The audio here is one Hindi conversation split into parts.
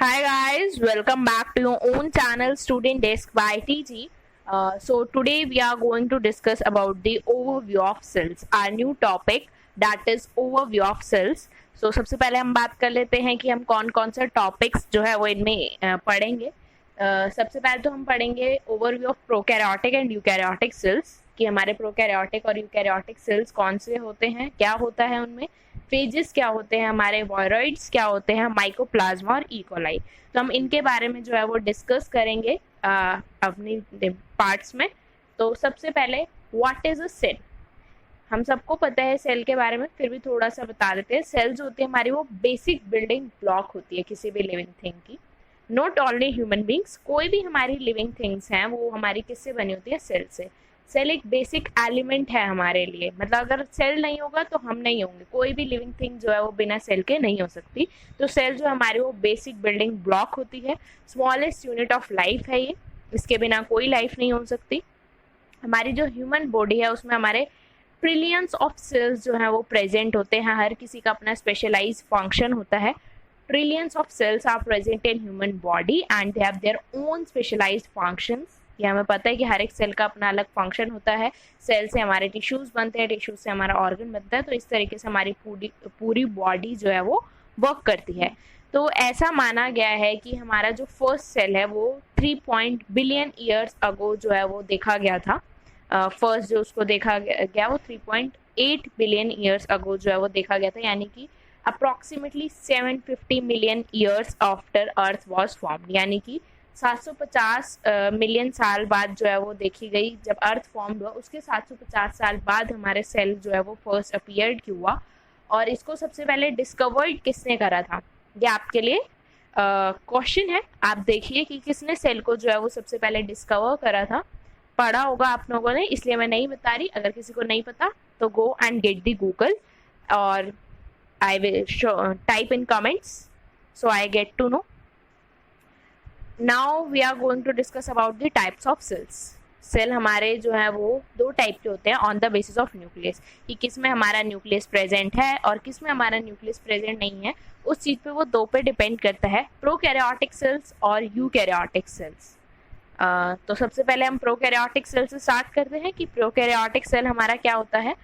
Hi guys, welcome back to your own channel Student Desk by TG. So today we are going to discuss about the overview of cells. Our new topic that is overview of cells. So सबसे पहले हम बात कर लेते हैं कि हम कौन कौन से टॉपिक्स जो है वो इनमें पढ़ेंगे. सबसे पहले तो हम पढ़ेंगे overview of prokaryotic and eukaryotic cells कि हमारे प्रोकैरियोटिक और यूकैरियोटिक सेल्स कौन से होते हैं, क्या होता है उनमें, फेजेस क्या होते हैं, हमारे वॉयरॉइड्स क्या होते हैं, माइकोप्लाज्मा और इकोलाई. तो हम इनके बारे में जो है वो डिस्कस करेंगे अपनी पार्ट्स में. तो सबसे पहले व्हाट इज अ सेल. हम सबको पता है सेल के बारे में, फिर भी थोड़ा सा बता देते हैं. सेल जो होती है हमारी वो बेसिक बिल्डिंग ब्लॉक होती है किसी भी लिविंग थिंग की. नॉट ओनली ह्यूमन बींग्स, कोई भी हमारी लिविंग थिंग्स हैं वो हमारी किससे बनी होती है, सेल से. सेल एक बेसिक एलिमेंट है हमारे लिए, मतलब अगर सेल नहीं होगा तो हम नहीं होंगे. कोई भी लिविंग थिंग जो है वो बिना सेल के नहीं हो सकती. तो सेल जो हमारी वो बेसिक बिल्डिंग ब्लॉक होती है. स्मॉलेस्ट यूनिट ऑफ लाइफ है ये, इसके बिना कोई लाइफ नहीं हो सकती. हमारी जो ह्यूमन बॉडी है उसमें हमारे ट्रिलियंस ऑफ सेल्स जो हैं वो प्रेजेंट होते हैं. हर किसी का अपना स्पेशलाइज फंक्शन होता है. Trillions of cells are present in human body and they have their own specialised functions. ये हमें पता है कि हर एक सेल का अपना अलग फंक्शन होता है. सेल से हमारे टिश्यूज बनते हैं, टिश्यूज से हमारा ऑर्गन बनता है. तो इस तरीके से हमारी पूरी बॉडी जो है वो वर्क करती है. तो ऐसा माना गया है कि हमारा जो फर्स्ट सेल है वो 3 बिलियन ईयर्स अगो जो है वो देखा गया था. फर्स्ट जो उसको देखा गया वो 3.8 बिलियन ईयर्स अगो जो है वो देखा गया था, यानी कि approximately 750 million years after earth was formed. यानी कि 750 मिलियन साल बाद जो है वो देखी गई. जब अर्थ फॉर्म हुआ उसके 750 साल बाद हमारे सेल जो है वो फर्स्ट अपीयर्ड हुआ. और इसको सबसे पहले डिस्कवर्ड किसने करा था, ये आपके लिए क्वेश्चन है. आप देखिए कि किसने सेल को जो है वो सबसे पहले डिस्कवर करा था. पढ़ा होगा आप लोगों ने, इसलिए मैं नहीं बता रही. अगर किसी को नहीं पता तो go and get the Google और I will type in comments so I get to know. Now we are going to discuss about the types of cells. Cell हमारे जो है वो दो टाइप के होते हैं on the basis of nucleus, कि किस में हमारा न्यूक्लियस प्रेजेंट है और किस में हमारा न्यूक्लियस प्रेजेंट नहीं है. उस चीज़ पे वो दो पे डिपेंड करता है, प्रोकैरियोटिक सेल्स और यूकैरियोटिक सेल्स. तो सबसे पहले हम प्रोकैरियोटिक सेल से स्टार्ट करते हैं कि प्रोकैरियोटिक सेल हमारा क्या होता है.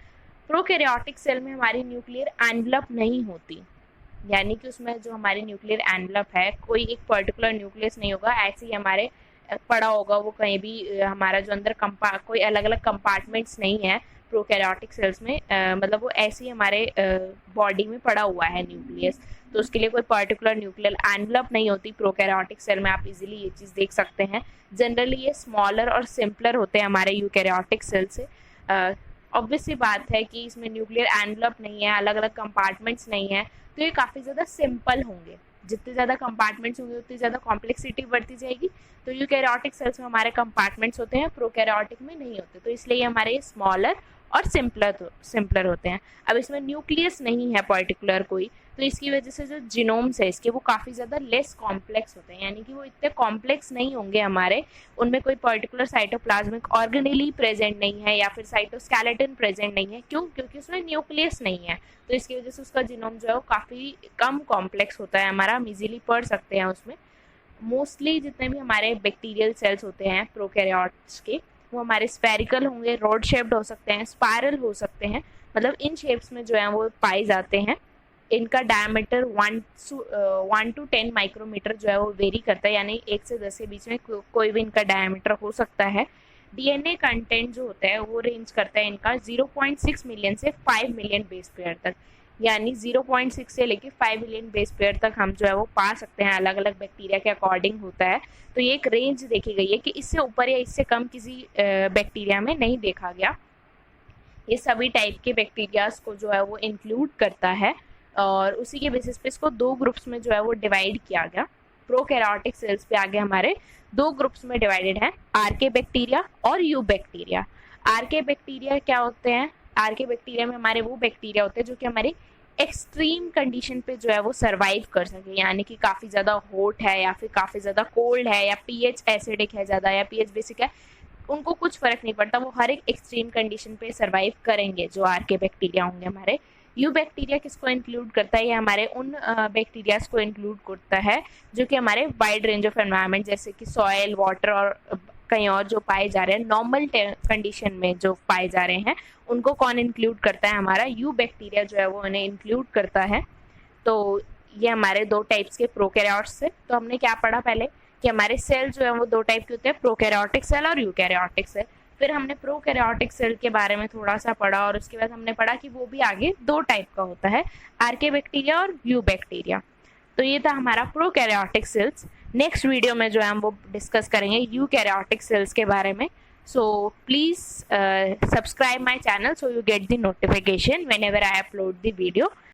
प्रोकैरियोटिक सेल में हमारी न्यूक्लियर एनवलप नहीं होती, यानी कि उसमें जो हमारी न्यूक्लियर एनवलप है कोई एक पर्टिकुलर न्यूक्लियस नहीं होगा. ऐसे ही हमारे पड़ा होगा वो कहीं भी हमारा जो अंदर कोई अलग अलग कंपार्टमेंट्स नहीं है प्रोकैरियोटिक सेल्स में. मतलब वो ऐसे ही हमारे बॉडी में पड़ा हुआ है न्यूक्लियस. तो उसके लिए कोई पर्टिकुलर न्यूक्लियर एनवलप नहीं होती प्रोकैरियोटिक सेल में. आप इजीली ये चीज़ देख सकते हैं. जनरली ये स्मॉलर और सिंपलर होते हैं हमारे यूकैरियोटिक सेल से. ऑब्वियस सी बात है कि इसमें न्यूक्लियर एनवलप नहीं है, अलग अलग कंपार्टमेंट्स नहीं है, तो ये काफ़ी ज़्यादा सिंपल होंगे. जितने ज़्यादा कंपार्टमेंट्स होंगे उतनी ज़्यादा कॉम्प्लेक्सिटी बढ़ती जाएगी. तो यूकैरियोटिक सेल्स में हमारे कंपार्टमेंट्स होते हैं, प्रोकैरियोटिक में नहीं होते. तो इसलिए ये हमारे स्मॉलर और सिंपलर होते हैं. अब इसमें न्यूक्लियस नहीं है पर्टिकुलर कोई, तो इसकी वजह से जो जीनोम्स है इसके वो काफ़ी ज़्यादा लेस कॉम्प्लेक्स होते हैं, यानी कि वो इतने कॉम्प्लेक्स नहीं होंगे हमारे. उनमें कोई पर्टिकुलर साइटोप्लाज्मिक ऑर्गेनेली प्रेजेंट नहीं है या फिर साइटोस्केलेटन प्रेजेंट नहीं है. क्यों? क्योंकि उसमें न्यूक्लियस नहीं है. तो इसकी वजह से उसका जीनोम जो है वो काफ़ी कम कॉम्प्लेक्स होता है हमारा. हम इजीली पढ़ सकते हैं उसमें. मोस्टली जितने भी हमारे बैक्टीरियल सेल्स होते हैं प्रोकैरियोट्स के, वो हमारे स्फेरिकल होंगे, रॉड शेप्ड हो सकते हैं, स्पायरल हो सकते हैं. मतलब इन शेप्स में जो है वो पाए जाते हैं. इनका डायमीटर 1 to 10 माइक्रोमीटर जो है वो वेरी करता है, यानी 1 से 10 के बीच में कोई भी इनका डायमीटर हो सकता है. डीएनए कंटेंट जो होता है वो रेंज करता है इनका 0.6 मिलियन से 5 मिलियन बेस पेयर तक. यानी 0.6 से लेके 5 मिलियन बेस पेयर तक हम जो है वो पा सकते हैं. अलग अलग बैक्टीरिया के अकॉर्डिंग होता है. तो ये एक रेंज देखी गई है कि इससे ऊपर या इससे कम किसी बैक्टीरिया में नहीं देखा गया. ये सभी टाइप के बैक्टीरियाज को जो है वो इंक्लूड करता है और उसी के बेसिस पे इसको दो ग्रुप्स में जो है वो डिवाइड किया गया. प्रोकैरियोटिक सेल्स पे आगे हमारे दो ग्रुप्स में डिवाइडेड हैं, आर्के बैक्टीरिया और यू बैक्टीरिया. आर्के बैक्टीरिया क्या होते हैं? आर्के बैक्टीरिया में हमारे वो बैक्टीरिया होते हैं जो कि हमारी एक्सट्रीम कंडीशन पे जो है वो सर्वाइव कर सके, यानी कि काफ़ी ज़्यादा हॉट है या फिर काफ़ी ज़्यादा कोल्ड है या पीएच एसिडिक है ज़्यादा या पीएच बेसिक है, उनको कुछ फ़र्क नहीं पड़ता. वो हर एक एक्सट्रीम कंडीशन पे सर्वाइव करेंगे जो आर्के बैक्टीरिया होंगे हमारे. यू बैक्टीरिया किसको इंक्लूड करता है? ये हमारे उन बैक्टीरियाज को इंक्लूड करता है जो कि हमारे वाइड रेंज ऑफ एनवायरनमेंट जैसे कि सॉयल, वाटर और कहीं और जो पाए जा रहे हैं, नॉर्मल कंडीशन में जो पाए जा रहे हैं, उनको कौन इंक्लूड करता है? हमारा यू बैक्टीरिया जो है वो उन्हें इंक्लूड करता है। तो ये हमारे दो टाइप्स के प्रोकैरियोट्स से। तो हमने क्या पढ़ा पहले कि हमारे सेल जो है वो दो टाइप के होते हैं, प्रोकैरियोटिक सेल और यूकैरियोटिक सेल। फिर हमने प्रोकैरियोटिक सेल के बारे में थोड़ा सा पढ़ा और उसके बाद हमने पढ़ा कि वो भी आगे दो टाइप का होता है, आर्के बैक्टीरिया और यू बैक्टीरिया। तो ये था हमारा प्रोकैरियोटिक सेल्स। नेक्स्ट वीडियो में जो है हम वो डिस्कस करेंगे यूकैरियोटिक सेल्स के बारे में। So please subscribe my channel so you get the notification whenever I upload the video.